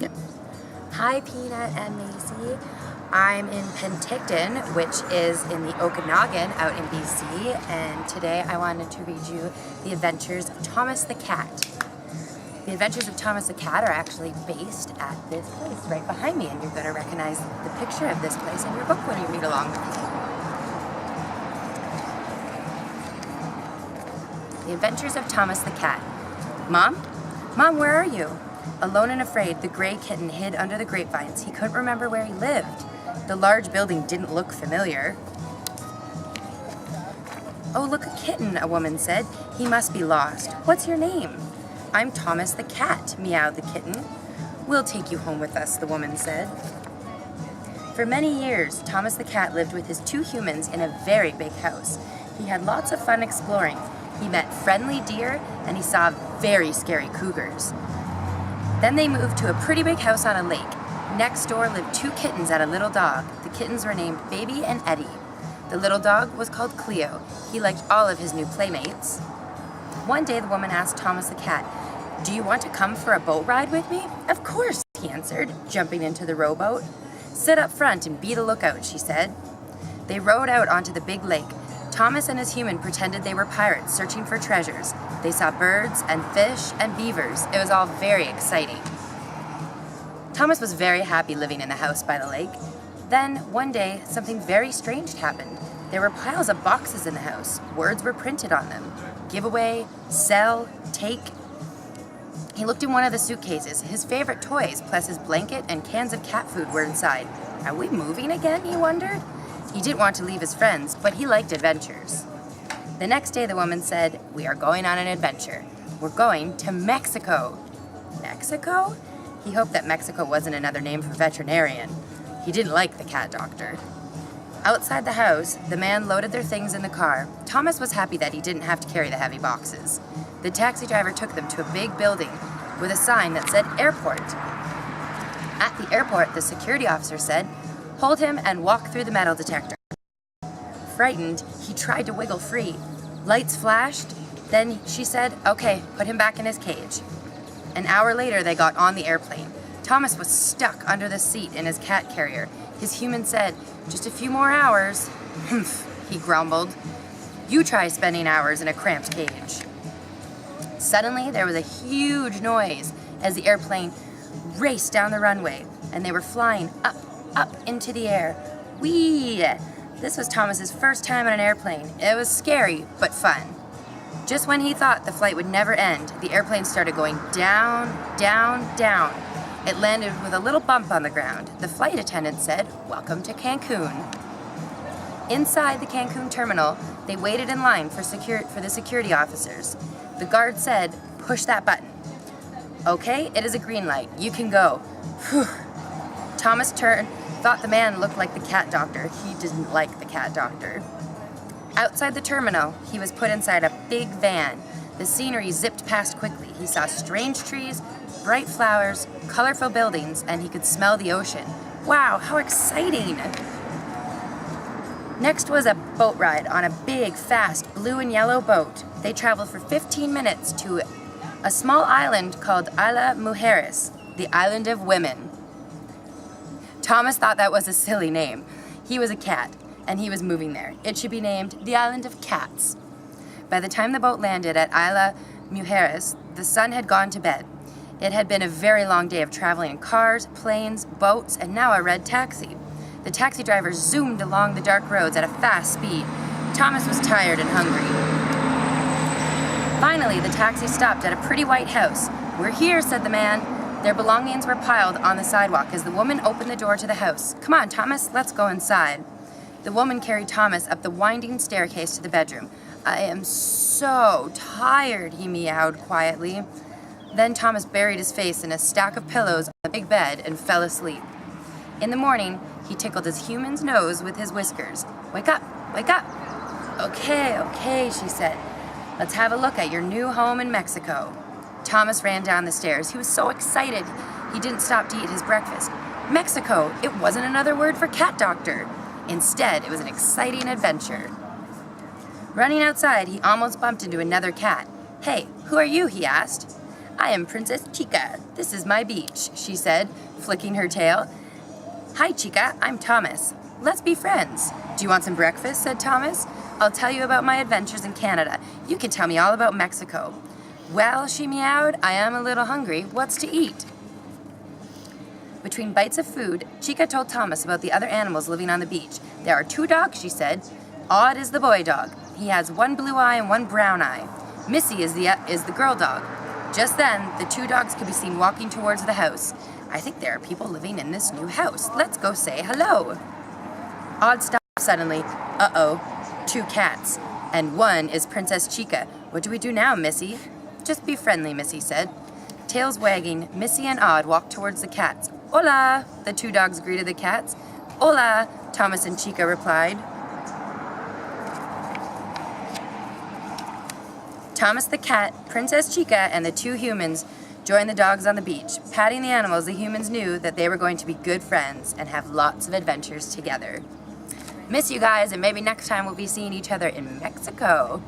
Yep. Hi, Peanut and Macy. I'm in Penticton, which is in the Okanagan out in BC, and today I wanted to read you The Adventures of Thomas the Cat. The Adventures of Thomas the Cat are actually based at this place right behind me, and you're going to recognize the picture of this place in your book when you read along with me. The Adventures of Thomas the Cat. Mom? Mom, where are you? Alone and afraid, the gray kitten hid under the grapevines. He couldn't remember where he lived. The large building didn't look familiar. Oh, look, a kitten, a woman said. He must be lost. What's your name? I'm Thomas the Cat, meowed the kitten. We'll take you home with us, the woman said. For many years, Thomas the Cat lived with his two humans in a very big house. He had lots of fun exploring. He met friendly deer, and he saw very scary cougars. Then they moved to a pretty big house on a lake. Next door lived two kittens and a little dog. The kittens were named Baby and Eddie. The little dog was called Cleo. He liked all of his new playmates. One day the woman asked Thomas the Cat, "Do you want to come for a boat ride with me?" "Of course," he answered, jumping into the rowboat. "Sit up front and be the lookout," she said. They rowed out onto the big lake. Thomas and his human pretended they were pirates searching for treasures. They saw birds and fish and beavers. It was all very exciting. Thomas was very happy living in the house by the lake. Then, one day, something very strange happened. There were piles of boxes in the house. Words were printed on them. Give away, sell, take. He looked in one of the suitcases. His favorite toys, plus his blanket and cans of cat food were inside. Are we moving again, he wondered? He didn't want to leave his friends, but he liked adventures. The next day, the woman said, "We are going on an adventure. We're going to Mexico." Mexico? He hoped that Mexico wasn't another name for veterinarian. He didn't like the cat doctor. Outside the house, the man loaded their things in the car. Thomas was happy that he didn't have to carry the heavy boxes. The taxi driver took them to a big building with a sign that said airport. At the airport, the security officer said, "Hold him and walk through the metal detector." Frightened, he tried to wiggle free. Lights flashed. Then she said, "Okay, put him back in his cage." An hour later, they got on the airplane. Thomas was stuck under the seat in his cat carrier. His human said, "Just a few more hours." "Humph," he grumbled. "You try spending hours in a cramped cage." Suddenly, there was a huge noise as the airplane raced down the runway, and they were flying up into the air. Whee! This was Thomas's first time on an airplane. It was scary, but fun. Just when he thought the flight would never end, the airplane started going down, down, down. It landed with a little bump on the ground. The flight attendant said, "Welcome to Cancun." Inside the Cancun terminal, they waited in line for the security officers. The guard said, "Push that button." "Okay, it is a green light. You can go." Whew. Thomas thought the man looked like the cat doctor. He didn't like the cat doctor. Outside the terminal, he was put inside a big van. The scenery zipped past quickly. He saw strange trees, bright flowers, colorful buildings, and he could smell the ocean. Wow, how exciting! Next was a boat ride on a big, fast blue and yellow boat. They traveled for 15 minutes to a small island called Isla Mujeres, the Island of Women. Thomas thought that was a silly name. He was a cat, and he was moving there. It should be named the Island of Cats. By the time the boat landed at Isla Mujeres, the sun had gone to bed. It had been a very long day of traveling in cars, planes, boats, and now a red taxi. The taxi driver zoomed along the dark roads at a fast speed. Thomas was tired and hungry. Finally, the taxi stopped at a pretty white house. "We're here," said the man. Their belongings were piled on the sidewalk as the woman opened the door to the house. "Come on, Thomas, let's go inside." The woman carried Thomas up the winding staircase to the bedroom. "I am so tired," he meowed quietly. Then Thomas buried his face in a stack of pillows on the big bed and fell asleep. In the morning, he tickled his human's nose with his whiskers. "Wake up, wake up." Okay, she said. "Let's have a look at your new home in Mexico." Thomas ran down the stairs. He was so excited, he didn't stop to eat his breakfast. Mexico! It wasn't another word for cat doctor. Instead, it was an exciting adventure. Running outside, he almost bumped into another cat. "Hey, who are you?" he asked. I am Princess Chica. This is my beach, she said, flicking her tail. Hi, Chica. I'm Thomas. Let's be friends. Do you want some breakfast? Said Thomas. I'll tell you about my adventures in Canada. You can tell me all about Mexico. Well, she meowed, I am a little hungry. What's to eat? Between bites of food, Chica told Thomas about the other animals living on the beach. There are 2 dogs, she said. Odd is the boy dog. He has 1 blue eye and 1 brown eye. Missy is the girl dog. Just then, the 2 dogs could be seen walking towards the house. I think there are people living in this new house. Let's go say hello. Odd stopped suddenly. Uh-oh, 2 cats. And one is Princess Chica. What do we do now, Missy? Just be friendly, Missy said. Tails wagging, Missy and Odd walked towards the cats. Hola, the 2 dogs greeted the cats. Hola, Thomas and Chica replied. Thomas the cat, Princess Chica, and the 2 humans joined the dogs on the beach. Patting the animals, the humans knew that they were going to be good friends and have lots of adventures together. Miss you guys, and maybe next time we'll be seeing each other in Mexico.